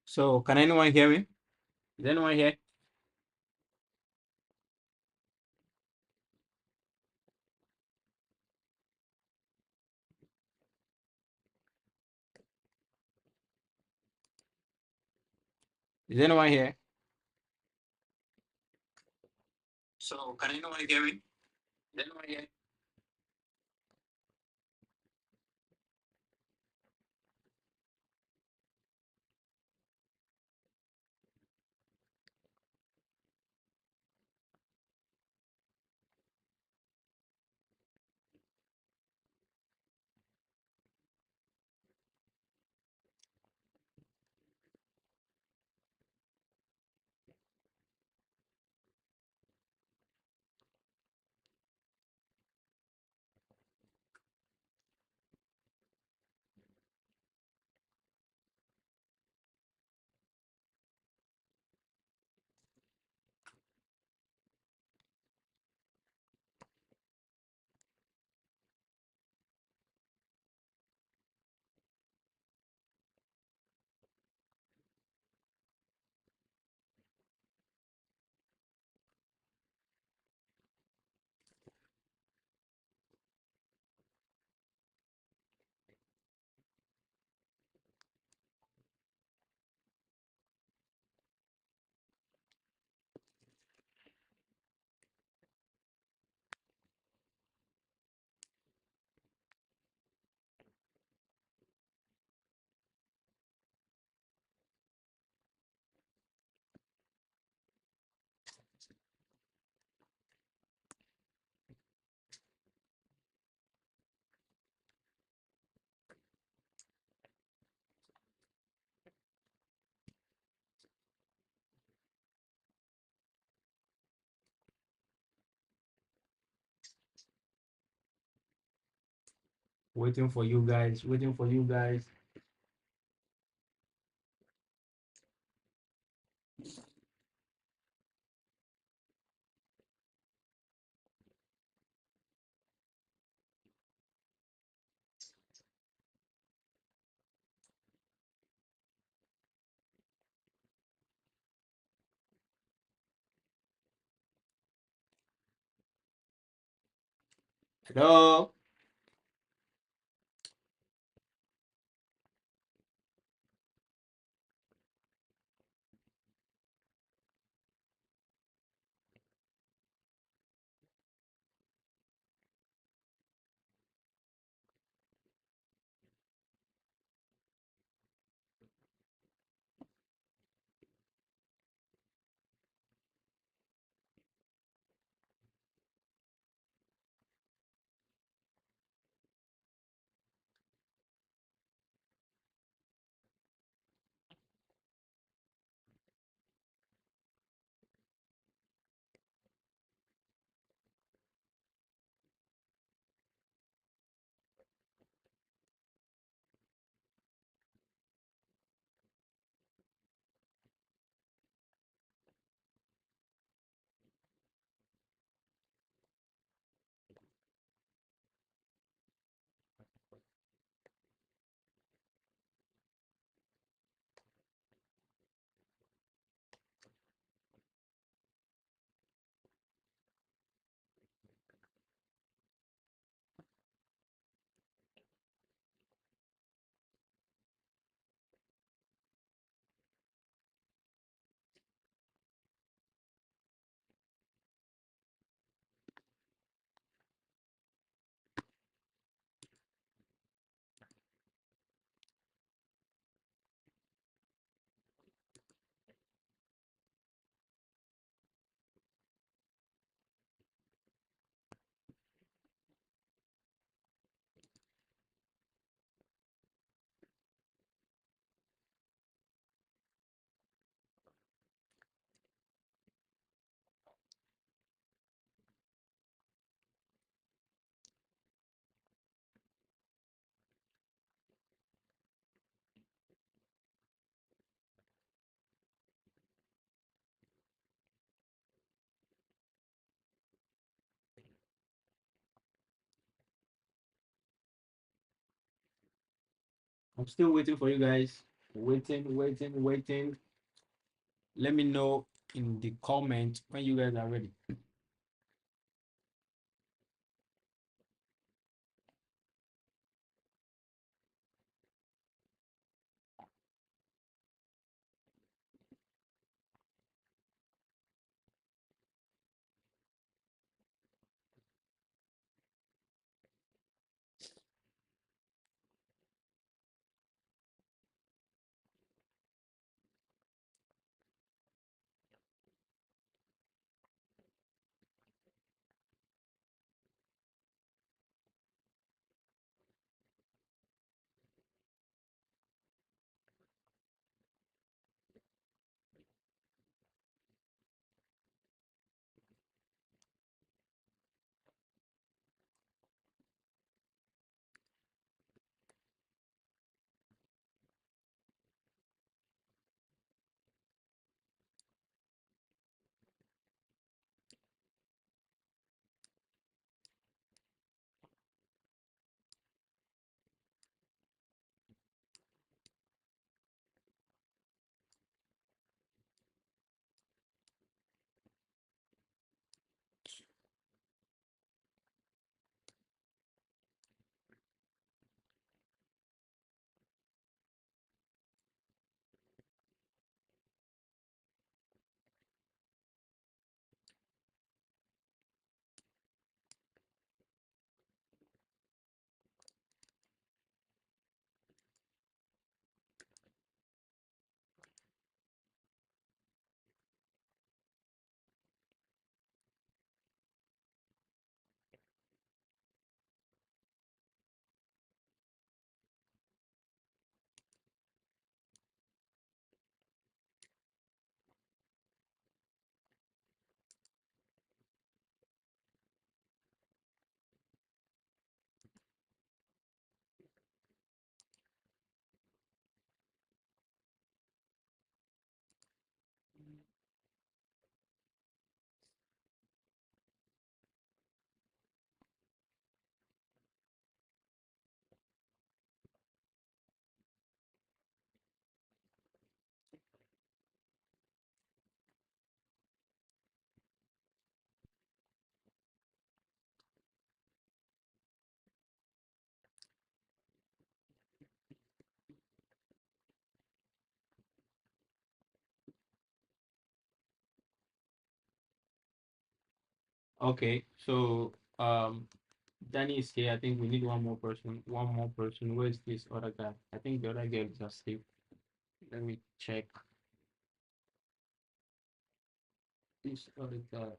So can anyone hear me? Is anyone here? Is anyone here? So can anyone hear me? Is anyone here? Waiting for you guys. Waiting for you guys. Hello. I'm still waiting for you guys. Waiting. Let me know in the comment when you guys are ready. Okay, so Danny is here. I think we need one more person. One more person. Where's this other guy? I think the other girl is asleep. Let me check this other guy.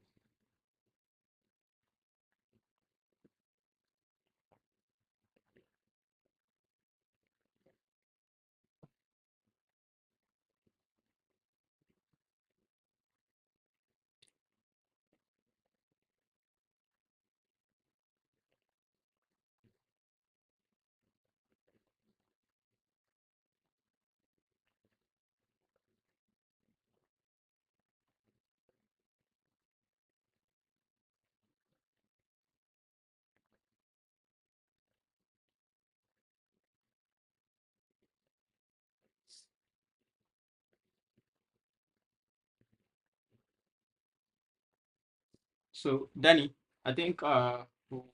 So Danny, I think we'll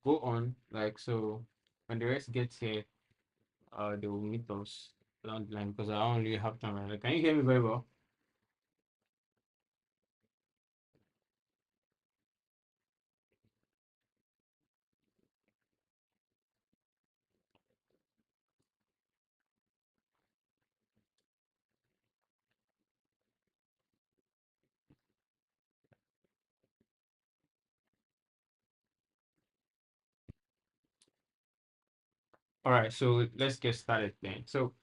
go on like so when the rest gets here, they will meet us down the line because I don't really have time. Right? Can you hear me very well? All right, so let's get started then. So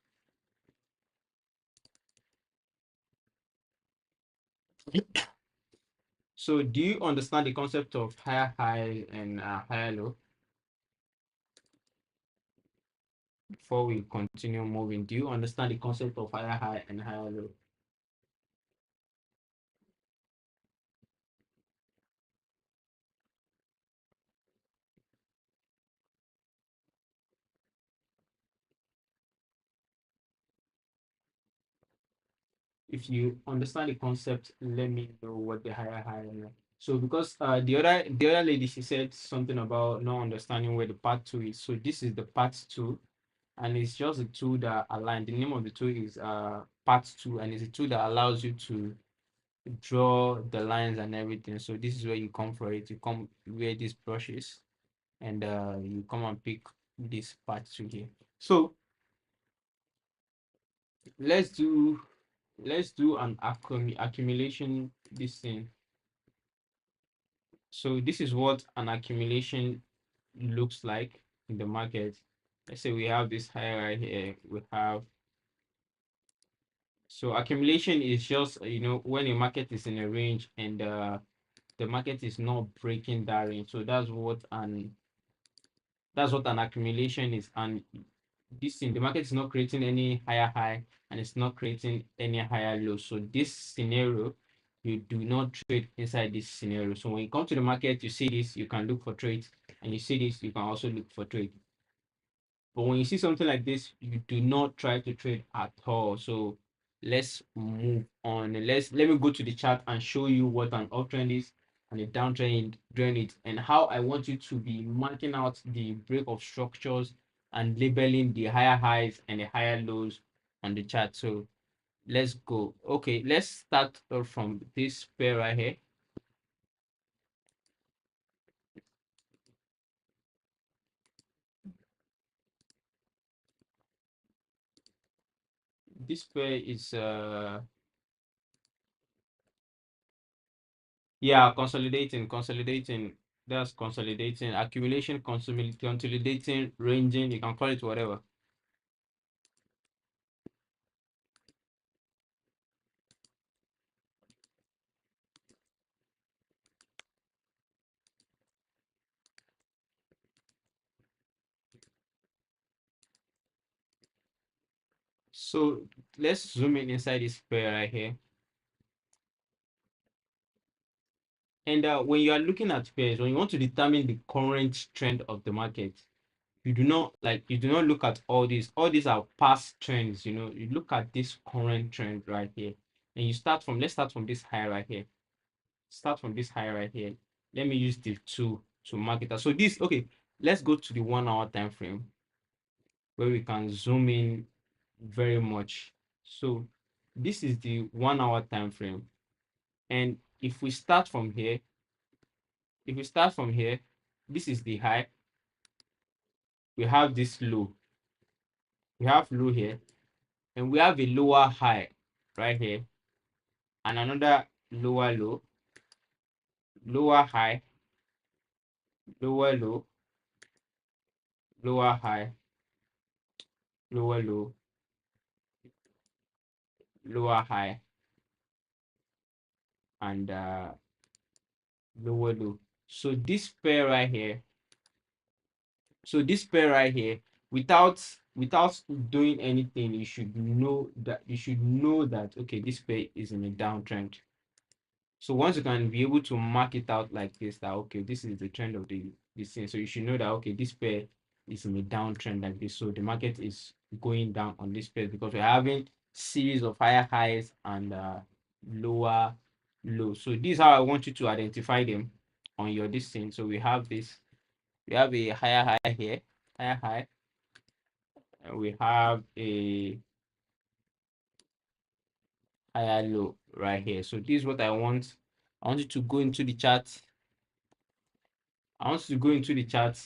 do you understand the concept of higher high and higher low? Before we continue moving, do you understand the concept of higher high and higher low? if you understand the concept, let me know what the higher high is. So because the other lady, she said something about not understanding where the part two is. So this is the part two, and it's just a tool that align. The name of the tool is part two, and it's a tool that allows you to draw the lines and everything. So this is where you come for it. You come where this brush is, and you come and pick this part two here. So let's do an accumulation this thing. So this is what an accumulation looks like in the market. Let's say we have this high right here. We have, so accumulation is just, when a market is in a range and the market is not breaking that range. So that's what an accumulation is. And this thing, the market is not creating any higher high and it's not creating any higher low. So this scenario, you do not trade inside this scenario. So when you come to the market, you see this, you can look for trades, and you see this, you can also look for trade. But when you see something like this, you do not try to trade at all. So let's move on. Let me go to the chart and show you what an uptrend is and a downtrend during it, and how I want you to be marking out the break of structures and labeling the higher highs and the higher lows on the chart. So let's go. Okay, let's start from this pair right here. This pair is yeah, consolidating. That's consolidating, accumulation, consolidating, ranging. You can call it whatever. So let's zoom in inside this pair right here. And when you are looking at pairs, when you want to determine the current trend of the market, you do not look at all these. All these are past trends. You look at this current trend right here, and let's start from this high right here. Start from this high right here. Let me use the two to mark it out. So this, okay, let's go to the 1 hour time frame where we can zoom in very much. So this is the 1 hour time frame. And if we start from here, this is the high. We have this low. We have low here, and we have a lower high right here, and another lower low, lower high, lower low, lower high, lower low, lower high, and lower low. So this pair right here, without doing anything, you should know that okay, this pair is in a downtrend. So once you can be able to mark it out like this, that okay, this is the trend of this thing. So you should know that okay, this pair is in a downtrend like this. So the market is going down on this pair because we're having series of higher highs and lower lows. So this is how I want you to identify them on your this thing. So we have this, we have a higher high here, higher high, and we have a higher low right here. So this is what I want. I want you to go into the chart. I want you to go into the chart,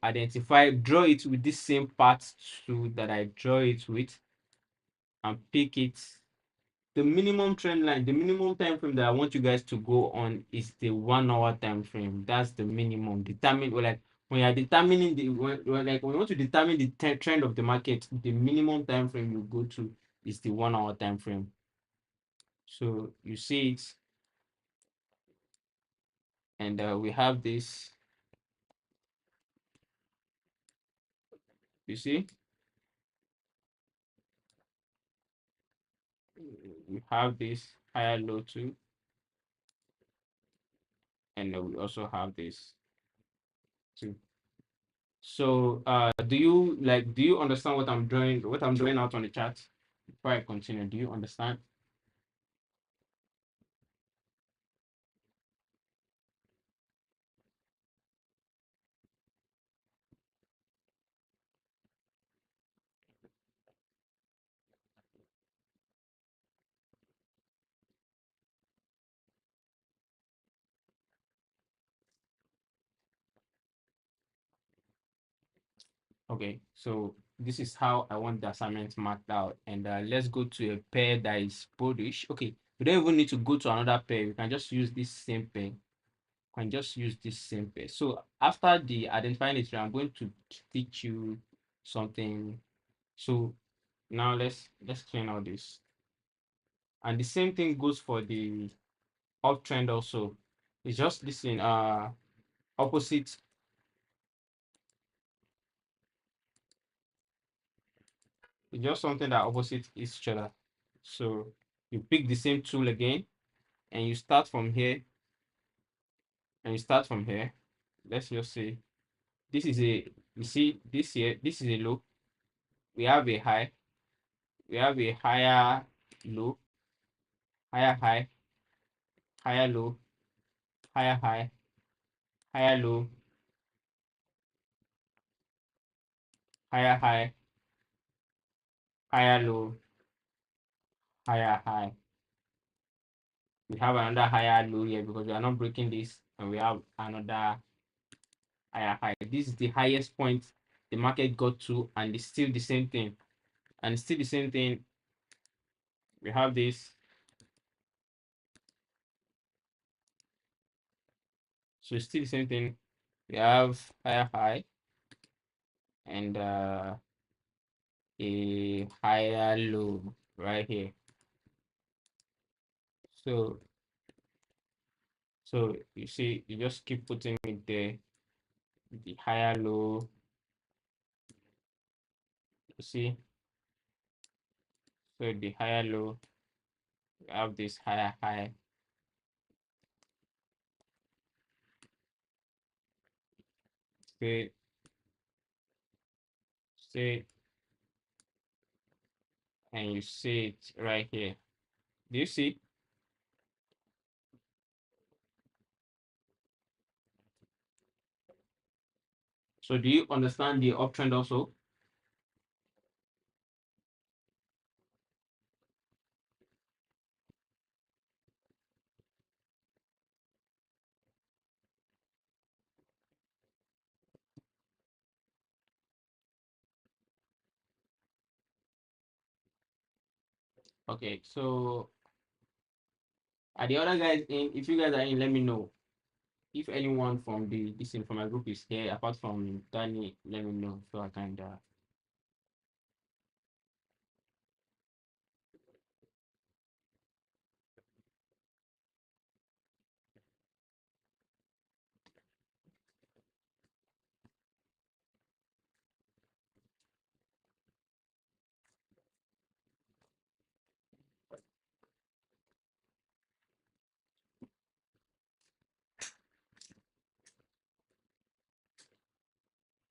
identify, draw it with this same path tool that I draw it with, and pick it. The minimum trend line, the minimum time frame that I want you guys to go on is the 1 hour time frame. That's the minimum. Determine, or like when you're determining when you want to determine the trend of the market, the minimum time frame you go to is the 1 hour time frame. So you see it, and we have this. You see, we have this higher low too, and we also have this too. So do you understand what I'm drawing out on the chart? before I continue. Do you understand? Okay, so this is how I want the assignment marked out. And let's go to a pair that is bullish. Okay, we don't even need to go to another pair. We can just use this same pair. We can just use this same pair. So after the identifying it, I'm going to teach you something. So now let's clean all this. And the same thing goes for the uptrend also. It's just this in opposite. It's just something that opposite each other. So you pick the same tool again and you start from here and you start from here. Let's just say this is a, you see this here, this is a low. We have a high, we have a higher low, higher high, higher low, higher high, higher low, higher high, higher low, higher high. We have another higher low here because we are not breaking this, and we have another higher high. This is the highest point the market got to, and it's still the same thing. And it's still the same thing. We have this. So it's still the same thing. We have higher high and a higher low right here. So you see, you just keep putting it there. The higher low, you see. So the higher low, we have this higher high. Stay, stay, and you see it right here. Do you see? So do you understand the uptrend also? Okay, so are the other guys in? If you guys are in, let me know. If anyone from the this thing from my group is here, apart from Danny, let me know so I can.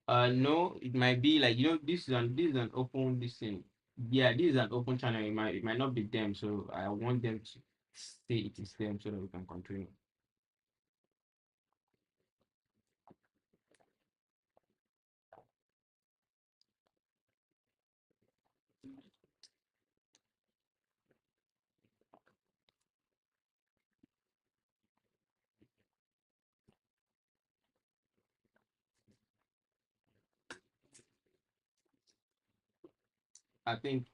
No, it might be like this is an open this thing. Yeah, this is an open channel. It might not be them, so I want them to say it is them so that we can continue. I think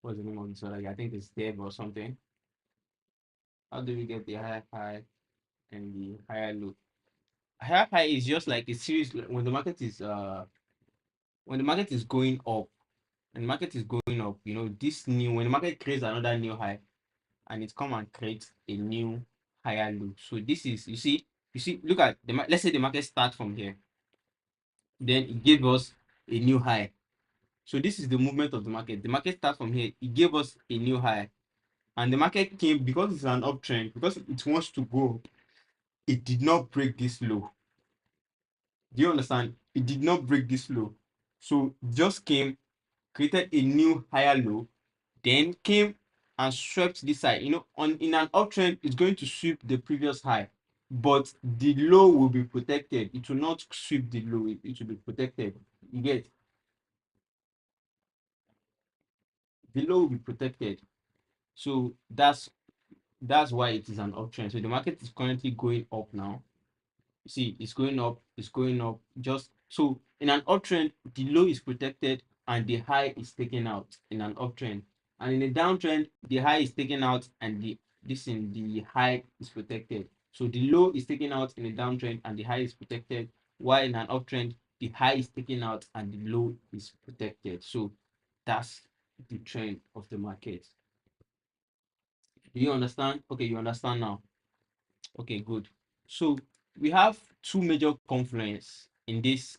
what's the name of this? Like I think it's Dev or something. How do we get the higher high and the higher low? Higher high is just like a series when the market is going up and the market is going up. This new when the market creates another new high and it come and creates a new higher low. So this is look at let's say the market starts from here, then it gave us a new high. So this is the movement of the market. The market starts from here, it gave us a new high, and the market came because it's an uptrend, because it wants to go. It did not break this low. Do you understand? It did not break this low. So it just came created a new higher low, then came and swept this side. In an uptrend, it's going to sweep the previous high, but the low will be protected. It will not sweep the low, it will be protected. You get, the low will be protected. So that's why it is an uptrend. So the market is currently going up now. You see, it's going up. Just so in an uptrend, the low is protected and the high is taken out in an uptrend. And in a downtrend, the high is taken out and the high is protected. So the low is taken out in a downtrend and the high is protected, while in an uptrend, the high is taken out and the low is protected. So that's the trend of the market. Do you understand? Okay, you understand now. Okay, good. So we have two major confluence in this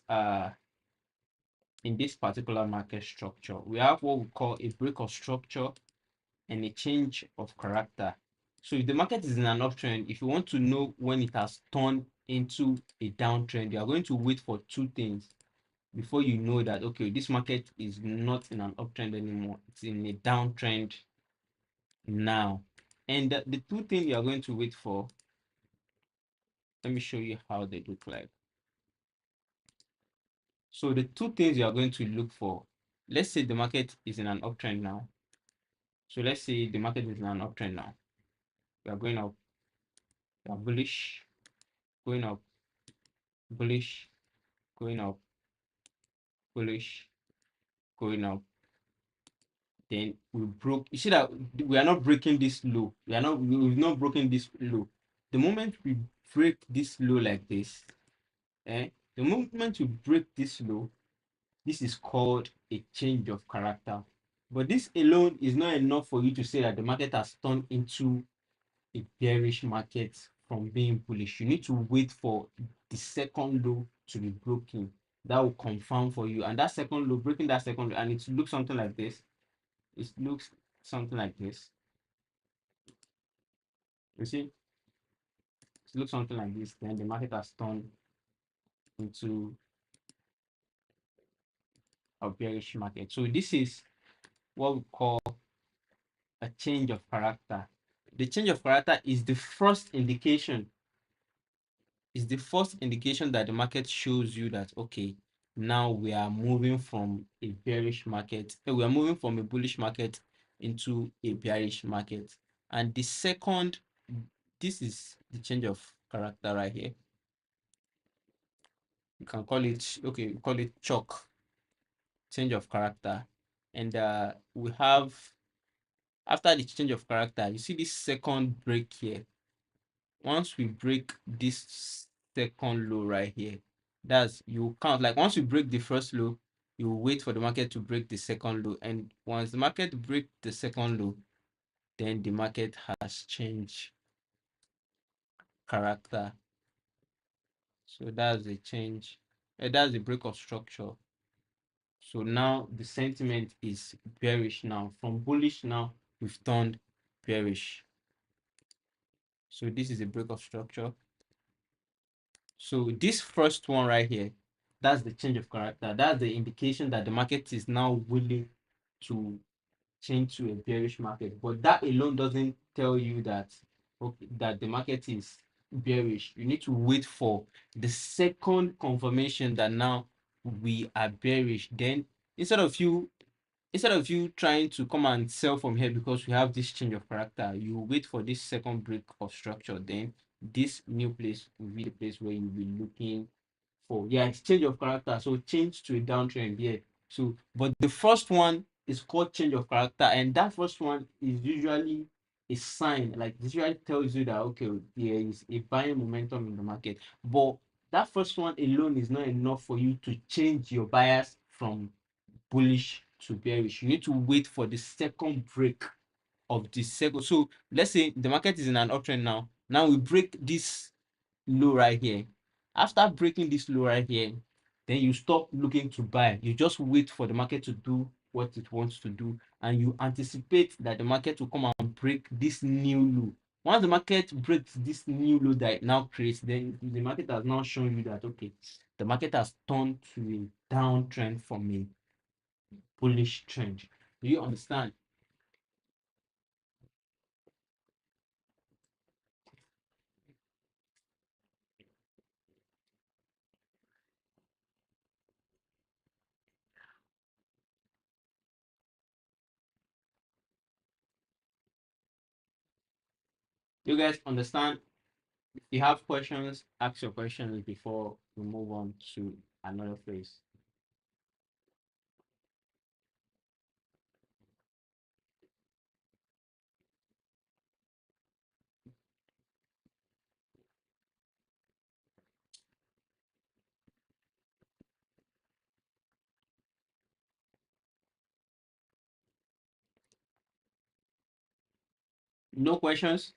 particular market structure. We have what we call a break of structure and a change of character. So if the market is in an uptrend, if you want to know when it has turned into a downtrend, you are going to wait for two things before you know that, okay, this market is not in an uptrend anymore. It's in a downtrend now. And the two things you are going to wait for, let me show you how they look like. So the two things you are going to look for, let's say the market is in an uptrend now. So let's say the market is in an uptrend now. We are going up, we are bullish, going up, bullish, going up, bullish, going up. Then we broke. You see that we are not breaking this low. We've not broken this low. The moment we break this low like this, the moment we break this low, this is called a change of character. But this alone is not enough for you to say that the market has turned into a bearish market from being bullish. You need to wait for the second low to be broken. That will confirm for you. And that second low, breaking that second low, and it looks something like this. It looks something like this. You see? It looks something like this. Then the market has turned into a bearish market. So this is what we call a change of character. The change of character is the first indication that the market shows you that, okay, now we are moving from a bearish market, we are moving from a bullish market into a bearish market. And the second, this is the change of character right here. You can call it, okay, we call it chalk, change of character. And we have, after the change of character, you see this second break here. Once we break this second low right here, that's, you count, like once you break the first low, you wait for the market to break the second low, and once the market break the second low, then the market has changed character. So that's the change, that's the break of structure. So now the sentiment is bearish. Now from bullish, now we've turned bearish. So this is a break of structure. So this first one right here, that's the change of character. That's the indication that the market is now willing to change to a bearish market. But that alone doesn't tell you that, okay, that the market is bearish. You need to wait for the second confirmation that now we are bearish. Then instead of you trying to come and sell from here because we have this change of character, you wait for this second break of structure. Then this new place will be the place where you'll be looking for, yeah, it's change of character. So change to a downtrend, yeah. So but the first one is called change of character, and that first one is usually a sign, like this usually tells you that, okay, there is a buying momentum in the market. But that first one alone is not enough for you to change your bias from bullish to bearish. You need to wait for the second break of the second. So let's say the market is in an uptrend now. Now we break this low right here. After breaking this low right here, then you stop looking to buy. You just wait for the market to do what it wants to do, and you anticipate that the market will come and break this new low. Once the market breaks this new low that it now creates, then the market has now shown you that, okay, the market has turned to a downtrend from a bullish trend. Do you understand? You guys understand? If you have questions, ask your questions before we move on to another phase. No questions?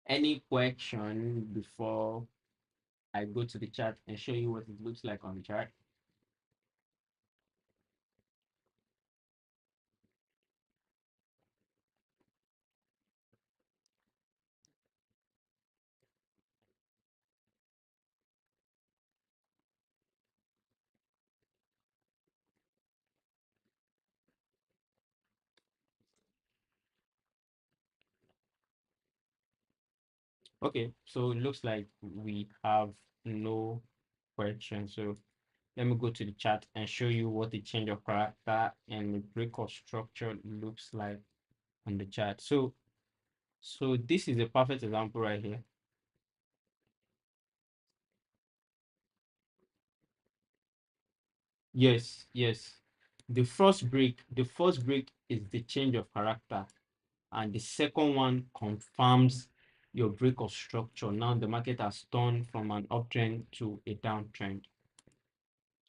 Any question before I go to the chart and show you what it looks like on the chart? Okay, so it looks like we have no questions. So let me go to the chart and show you what the change of character and the break of structure looks like on the chart. So this is a perfect example right here. Yes, yes. The first break is the change of character, and the second one confirms your break of structure. Now the market has turned from an uptrend to a downtrend.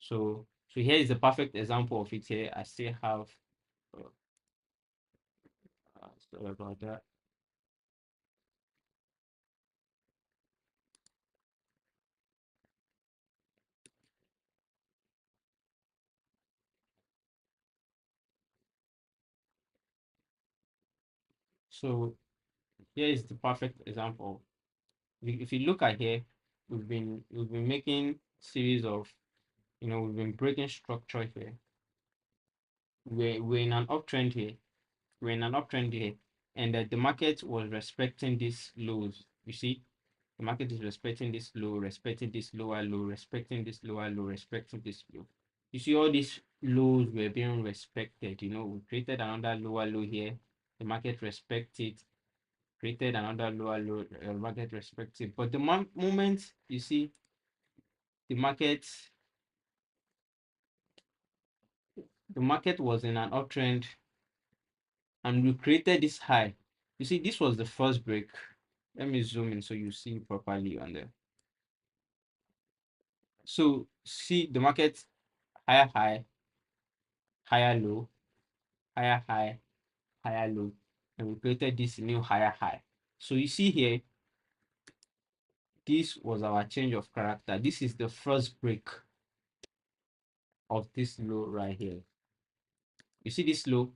So here is the perfect example of it here. I still have uh, sorry about that. So here is the perfect example. If you look at here, we've been making series of, we've been breaking structure here. We're in an uptrend here. We're in an uptrend here, and the market was respecting these lows. You see, the market is respecting this low, respecting this lower low, respecting this lower low, respecting this low. You see, all these lows were being respected. We created another lower low here. The market respected it, created another lower low, market respected. But the moment you see the market, the market was in an uptrend, and we created this high. You see, this was the first break. Let me zoom in so you see properly on there. So see the market higher high, higher low, higher high, higher low, and we created this new higher high. So you see here, this was our change of character. This is the first break of this low right here. You see this low?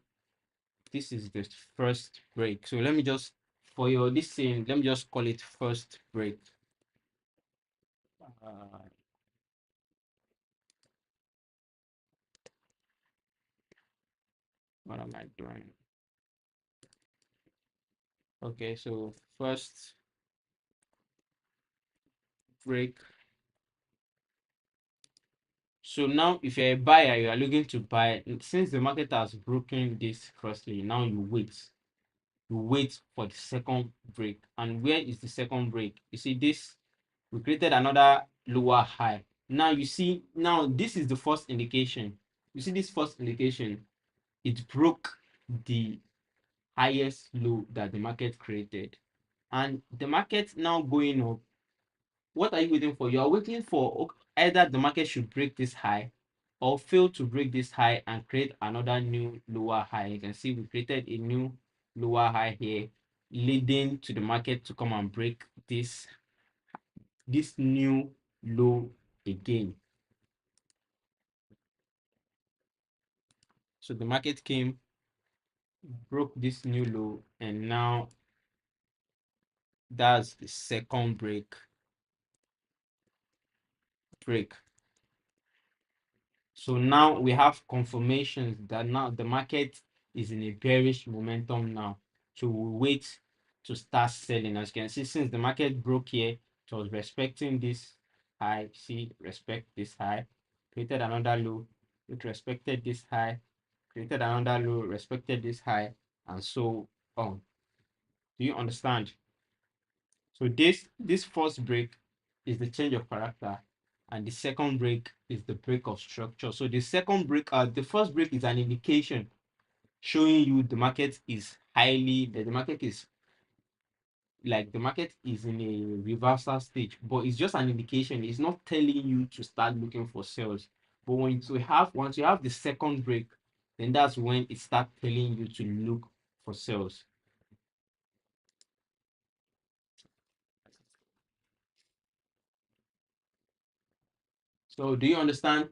This is the first break. So let me just, for your this thing, let me just call it first break. Uh, what am I doing? Okay, so first break. So now, if you're a buyer, you are looking to buy. Since the market has broken this firstly, now you wait. You wait for the second break. And where is the second break? You see this, we created another lower high. Now you see, now this is the first indication. You see this first indication, it broke the highest low that the market created. And the market now going up. What are you waiting for? You are waiting for either the market should break this high or fail to break this high and create another new lower high. You can see we created a new lower high here, leading to the market to come and break this new low again. So the market came, broke this new low, and now That's the second break. So now we have confirmations that now the market is in a bearish momentum now. So we wait to start selling. As you can see, since the market broke here, it was respecting this high. See, respect this high, created another low, it respected this high, created another low, respected this high, and so on. Do you understand? So this first break is the change of character, and the second break is the break of structure. So the second break, the first break is an indication showing you the market is the market is like the market is in a reversal stage, but it's just an indication. It's not telling you to start looking for sales. But once you have the second break, then that's when it starts telling you to look for sales. So do you understand?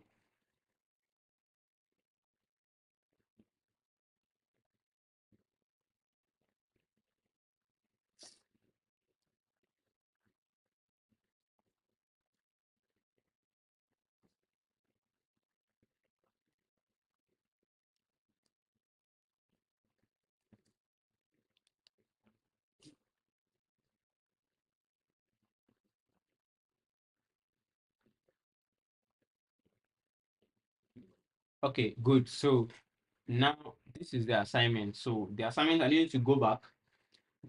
Okay, good. So now this is the assignment. So the assignment, I need you to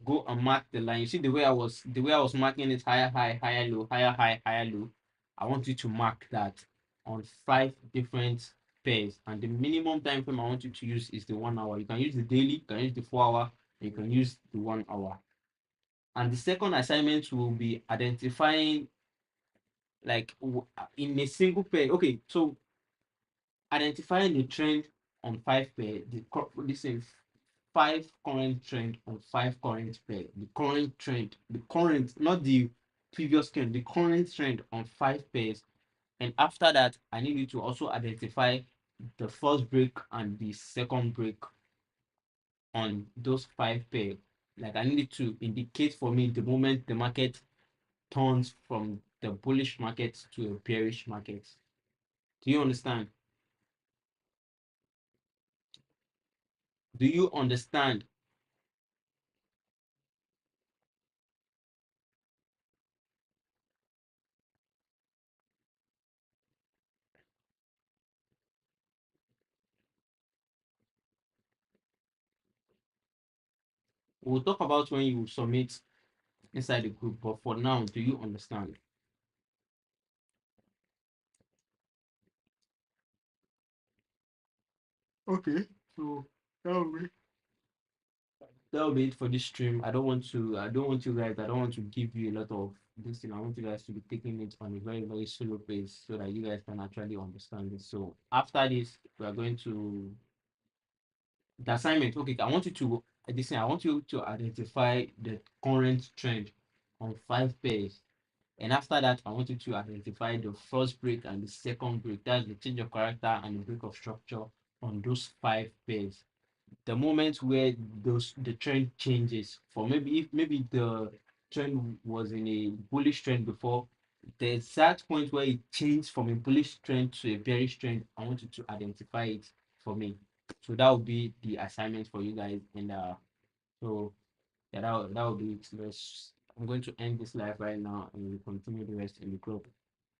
go and mark the line. You see the way I was marking it, higher high, higher low, higher high, higher low. I want you to mark that on 5 different pairs. And the minimum time frame I want you to use is the 1 hour. You can use the daily, you can use the 4 hour, you can use the 1 hour. And the second assignment will be identifying like in a single pair. Okay, so identifying the trend on 5 pair, this is 5 current trend on 5 current pair. The current trend, the current, not the previous trend, the current trend on 5 pairs. And after that, I need you to also identify the first break and the second break on those 5 pairs. Like I need to indicate for me the moment the market turns from the bullish market to a bearish market. Do you understand? Do you understand? We'll talk about when you submit inside the group, but for now, do you understand? Okay, so that will be it for this stream. I don't want to give you a lot of this thing. I want you guys to be taking it on a very, very slow pace so that you guys can actually understand it. So after this, we are going to the assignment. Okay, I want you to identify the current trend on 5 pairs. And after that, I want you to identify the first break and the second break. That's the change of character and the break of structure on those 5 pairs. The moment where the trend changes, for maybe if maybe the trend was in a bullish trend before, the exact point where it changed from a bullish trend to a bearish trend, I want you to identify it for me. So that will be the assignment for you guys. And so yeah, that will be it. I'm going to end this live right now and we'll continue the rest in the group.